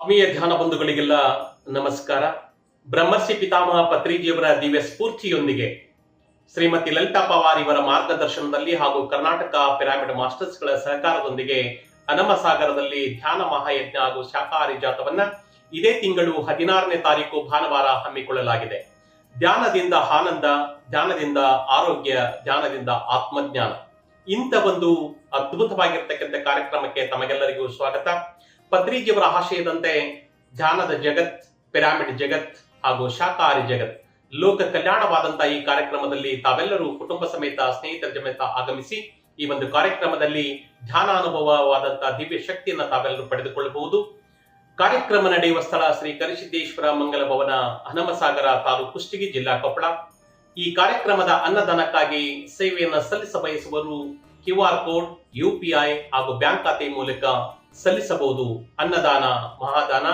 ಆತ್ಮೀಯ ಧ್ಯಾನ ಬಂಧುಗಳಿಗೆಲ್ಲ ನಮಸ್ಕಾರ. ಬ್ರಹ್ಮರ್ಷಿ ಪಿತಾಮಹ ಪತ್ರಿಜಿಯವರ ದಿವ್ಯ ಸ್ಫೂರ್ತಿಯೊಂದಿಗೆ ಶ್ರೀಮತಿ ಲಲಿತಾ ಪವಾರ್ ಇವರ ಮಾರ್ಗದರ್ಶನದಲ್ಲಿ ಹಾಗೂ ಕರ್ನಾಟಕ ಪಿರಾಮಿಡ್ ಮಾಸ್ಟರ್ಸ್ಗಳ ಸಹಕಾರದೊಂದಿಗೆ ಅನಮಸಾಗರದಲ್ಲಿ ಧ್ಯಾನ ಮಹಾಯಜ್ಞ ಹಾಗೂ ಶಾಕಾಹಾರಿ ಜಾತವನ್ನ ಇದೇ ತಿಂಗಳು 16ನೇ ತಾರೀಕು ಭಾನುವಾರ ಹಮ್ಮಿಕೊಳ್ಳಲಾಗಿದೆ. ಧ್ಯಾನದಿಂದ ಆನಂದ, ಧ್ಯಾನದಿಂದ ಆರೋಗ್ಯ, ಧ್ಯಾನದಿಂದ ಆತ್ಮಜ್ಞಾನ. ಇಂಥ ಒಂದು ಅದ್ಭುತವಾಗಿರ್ತಕ್ಕಂಥ ಕಾರ್ಯಕ್ರಮಕ್ಕೆ ತಮಗೆಲ್ಲರಿಗೂ ಸ್ವಾಗತ. ಪತ್ರಿಜಿಯವರ ಆಶಯದಂತೆ ಧ್ಯಾನದ ಜಗತ್, ಪಿರಾಮಿಡ್ ಜಗತ್ ಹಾಗೂ ಶಾಕಾಹಾರಿ ಜಗತ್ ಲೋಕ ಕಲ್ಯಾಣವಾದಂತಹ ಈ ಕಾರ್ಯಕ್ರಮದಲ್ಲಿ ತಾವೆಲ್ಲರೂ ಕುಟುಂಬ ಸಮೇತ, ಸ್ನೇಹಿತರ ಸಮೇತ ಆಗಮಿಸಿ ಈ ಒಂದು ಕಾರ್ಯಕ್ರಮದಲ್ಲಿ ಧ್ಯಾನಾನುಭವವಾದಂತಹ ದಿವ್ಯ ಶಕ್ತಿಯನ್ನು ತಾವೆಲ್ಲರೂ ಪಡೆದುಕೊಳ್ಳಬಹುದು. ಕಾರ್ಯಕ್ರಮ ನಡೆಯುವ ಸ್ಥಳ ಶ್ರೀ ಕರಿಸಿದ್ದೇಶ್ವರ ಮಂಗಲ ಭವನ, ಹನಮಸಾಗರ ತಾಲೂಕು, ಕುಷ್ಟಗಿ, ಜಿಲ್ಲಾ ಕೊಪ್ಪಳ. ಈ ಕಾರ್ಯಕ್ರಮದ ಅನ್ನದಾನಕ್ಕಾಗಿ ಸೇವೆಯನ್ನು ಸಲ್ಲಿಸ ಬಯಸುವರು QR ಕೋಡ್, UPI ಹಾಗೂ ಬ್ಯಾಂಕ್ ಖಾತೆ ಮೂಲಕ ಸಲ್ಲಿಸಬಹುದು. ಅನ್ನದಾನ ಮಹಾದಾನ